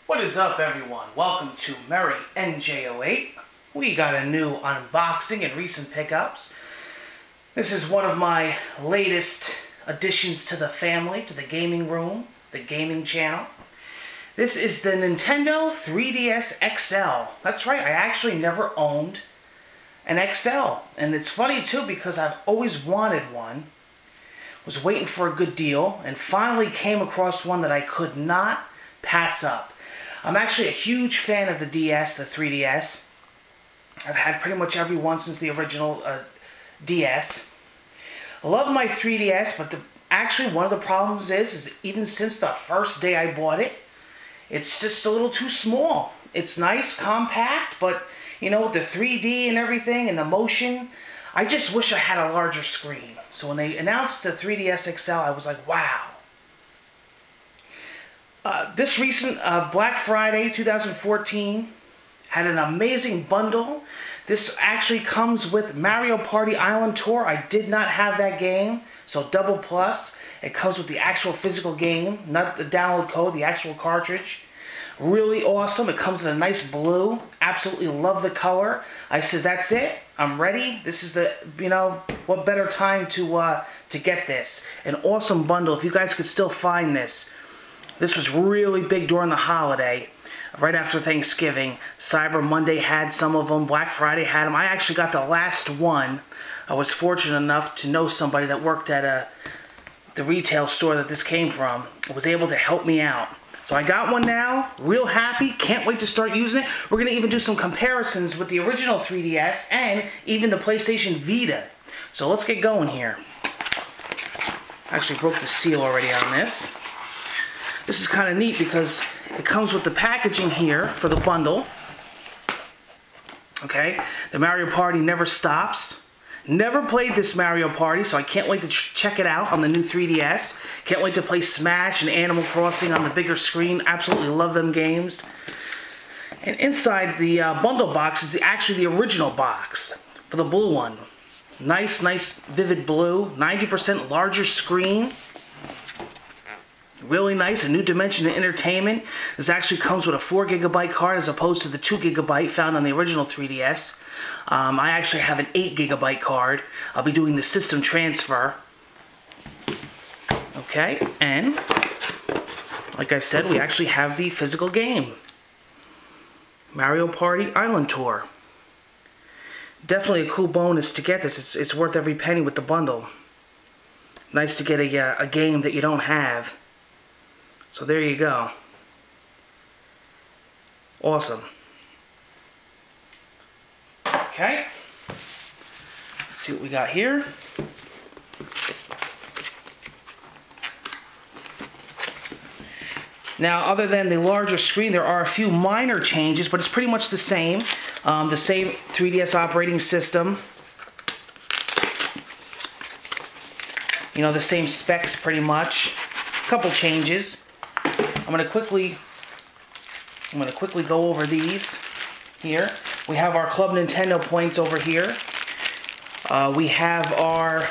What is up, everyone? Welcome to Merry NJ08. We got a new unboxing and recent pickups. This is one of my latest additions to the family, to the gaming room, the gaming channel. This is the Nintendo 3DS XL. That's right, I actually never owned an XL. And it's funny too because I've always wanted one. Was waiting for a good deal and finally came across one that I could not pass up. I'm actually a huge fan of the DS, the 3DS. I've had pretty much every one since the original DS. I love my 3DS, but actually one of the problems is even since the first day I bought it, it's just a little too small. It's nice, compact, but you know, with the 3D and everything and the motion, I just wish I had a larger screen. So when they announced the 3DS XL, I was like, wow. This recent Black Friday 2014 had an amazing bundle. This actually comes with Mario Party Island Tour. I did not have that game, so double plus. It comes with the actual physical game, not the download code, the actual cartridge. Really awesome. It comes in a nice blue. Absolutely love the color. I said, that's it. I'm ready. This is the, what better time to get this. An awesome bundle. If you guys could still find this. This was really big during the holiday. Right after Thanksgiving. Cyber Monday had some of them. Black Friday had them. I actually got the last one. I was fortunate enough to know somebody that worked at the retail store that this came from. Was able to help me out. So I got one now, real happy, can't wait to start using it. We're going to even do some comparisons with the original 3DS and even the PlayStation Vita. So let's get going here. I actually broke the seal already on this. This is kind of neat because it comes with the packaging here for the bundle. Okay, the Mario Party Never Stops. Never played this Mario Party, so I can't wait to check it out on the new 3DS. Can't wait to play Smash and Animal Crossing on the bigger screen. Absolutely love them games. And inside the bundle box is actually the original box for the blue one. Nice, vivid blue. 90% larger screen. Really nice, a new dimension of entertainment. This actually comes with a 4 GB card as opposed to the 2 GB found on the original 3DS. I actually have an 8 GB card. I'll be doing the system transfer. Okay, and like I said, we actually have the physical game. Mario Party Island Tour. Definitely a cool bonus to get this. It's worth every penny with the bundle. Nice to get a game that you don't have. So there you go. Awesome. Okay. Let's see what we got here. Now, other than the larger screen, there are a few minor changes, but it's pretty much the same. The same 3DS operating system. You know, the same specs pretty much. A couple changes. I'm going to quickly go over these here. We have our Club Nintendo points over here. We have our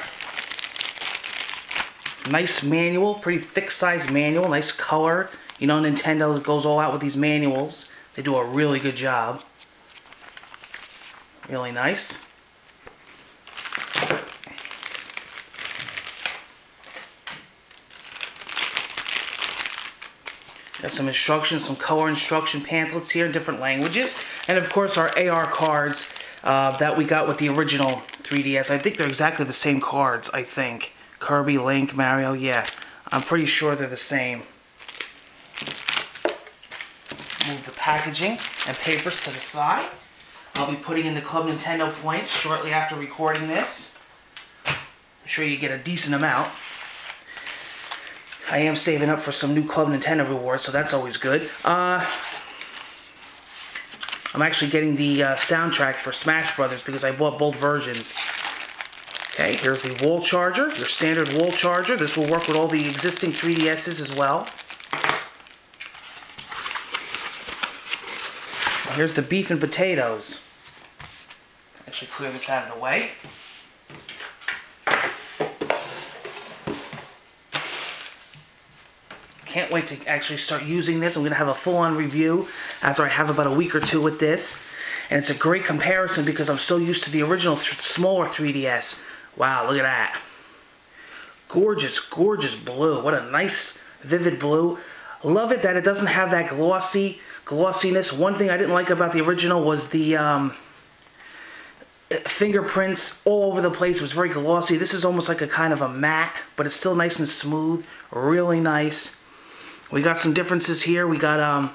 nice manual, pretty thick size manual, nice color. You know, Nintendo goes all out with these manuals. They do a really good job. Really nice. Got some instructions, some color instruction pamphlets here in different languages. And of course our AR cards that we got with the original 3DS. I think they're exactly the same cards, I think. Kirby, Link, Mario, yeah. I'm pretty sure they're the same. Move the packaging and papers to the side. I'll be putting in the Club Nintendo points shortly after recording this. I'm sure you get a decent amount. I am saving up for some new Club Nintendo rewards, so that's always good. I'm actually getting the soundtrack for Smash Brothers because I bought both versions. Okay, here's the wall charger, your standard wall charger. This will work with all the existing 3DSs as well. Here's the beef and potatoes. Actually clear this out of the way. Can't wait to actually start using this. I'm going to have a full-on review after I have about a week or two with this. And it's a great comparison because I'm so used to the original smaller 3DS. Wow, look at that. Gorgeous, gorgeous blue. What a nice, vivid blue. Love it that it doesn't have that glossiness. One thing I didn't like about the original was the fingerprints all over the place. It was very glossy. This is almost like a kind of a matte, but it's still nice and smooth. Really nice. We got some differences here. We got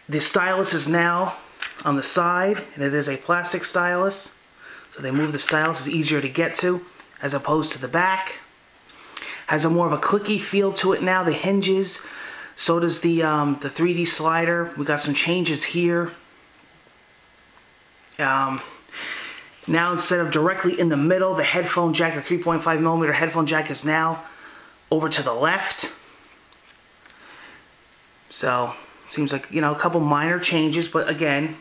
the stylus is now on the side, and it is a plastic stylus. So they move the stylus. It's easier to get to as opposed to the back. Has a more of a clicky feel to it now. The hinges. So does the 3D slider. We got some changes here. Now instead of directly in the middle, the headphone jack, the 3.5mm headphone jack is now over to the left. So seems like, you know, a couple minor changes, but again,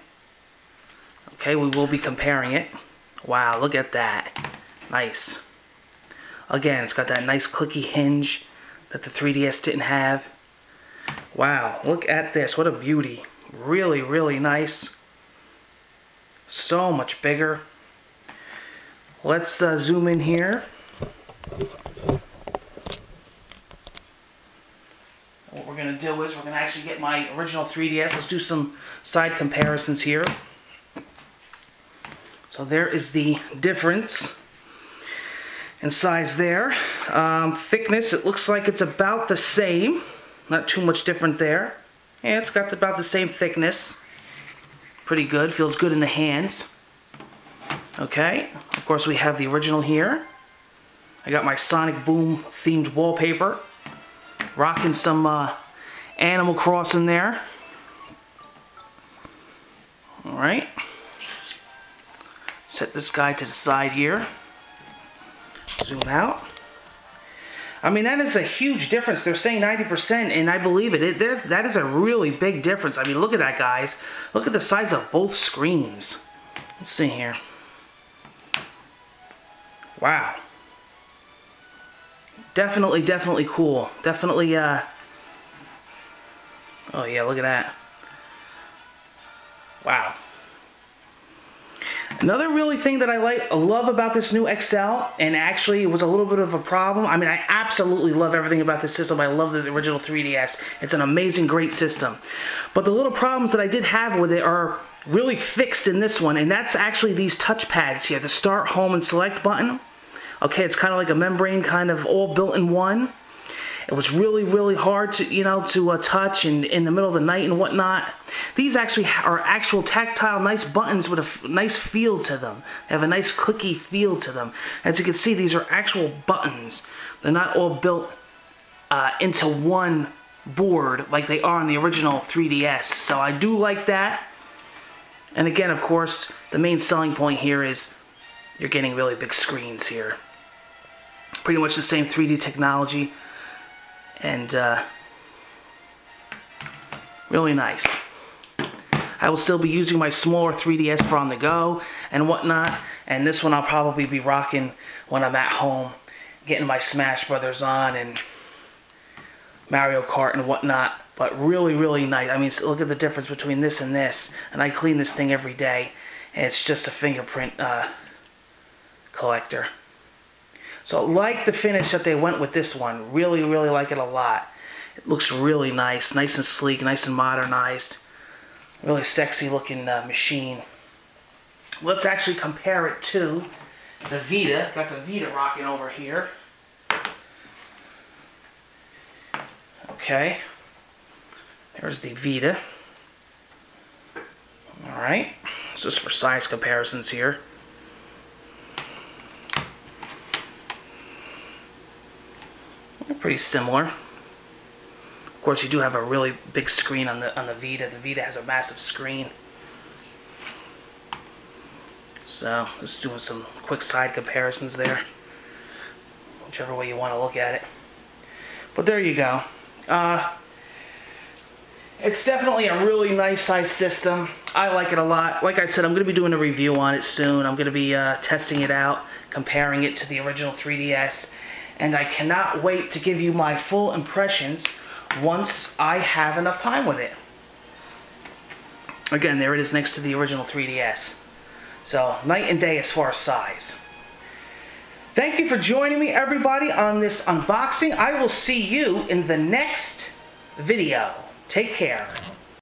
okay, we will be comparing it. Wow, look at that. Nice. Again, it's got that nice clicky hinge that the 3DS didn't have. Wow, look at this. What a beauty. Really, really nice. So much bigger. Let's zoom in here. What we're going to do is we're going to actually get my original 3DS. Let's do some side comparisons here. So there is the difference in size there. Thickness, it looks like it's about the same. Not too much different there. Yeah, it's got about the same thickness. Pretty good. Feels good in the hands. Okay. Of course, we have the original here. I got my Sonic Boom themed wallpaper. Rocking some Animal Crossing there. Alright. Set this guy to the side here. Zoom out. I mean, that is a huge difference. They're saying 90%, and I believe it. That is a really big difference. I mean, look at that, guys. Look at the size of both screens. Let's see here. Wow. Definitely, definitely cool. Definitely, oh yeah, look at that. Wow. Another really thing that I love about this new XL, and actually it was a little bit of a problem. I mean, I absolutely love everything about this system. I love the original 3DS. It's an amazing, great system. But the little problems that I did have with it are really fixed in this one, and that's actually these touch pads here, the start, home, and select button. Okay, it's kind of like a membrane, kind of all built in one. It was really, really hard to, you know, to touch in the middle of the night and whatnot. These actually are actual tactile, nice buttons with a nice feel to them. They have a nice clicky feel to them. As you can see, these are actual buttons. They're not all built into one board like they are on the original 3DS. So I do like that. And again, of course, the main selling point here is you're getting really big screens here. Pretty much the same 3D technology. And really nice. I will still be using my smaller 3DS for on the go and whatnot, and this one I'll probably be rocking when I'm at home, getting my Smash Brothers on and Mario Kart and whatnot. But really, really nice. I mean, look at the difference between this, and I clean this thing every day, and it's just a fingerprint collector. So like the finish that they went with this one. Really, really like it a lot. It looks really nice. Nice and sleek, nice and modernized. Really sexy looking machine. Let's actually compare it to the Vita. Got the Vita rocking over here. Okay. There's the Vita. Alright. Just for size comparisons here. Pretty similar. Of course, you do have a really big screen on the Vita. The Vita has a massive screen. So, just doing some quick side comparisons there. Whichever way you want to look at it. But there you go. It's definitely a really nice size system. I like it a lot. Like I said, I'm going to be doing a review on it soon. I'm going to be testing it out, comparing it to the original 3DS. and I cannot wait to give you my full impressions once I have enough time with it. Again, there it is next to the original 3DS. So, night and day as far as size. Thank you for joining me, everybody, on this unboxing. I will see you in the next video. Take care.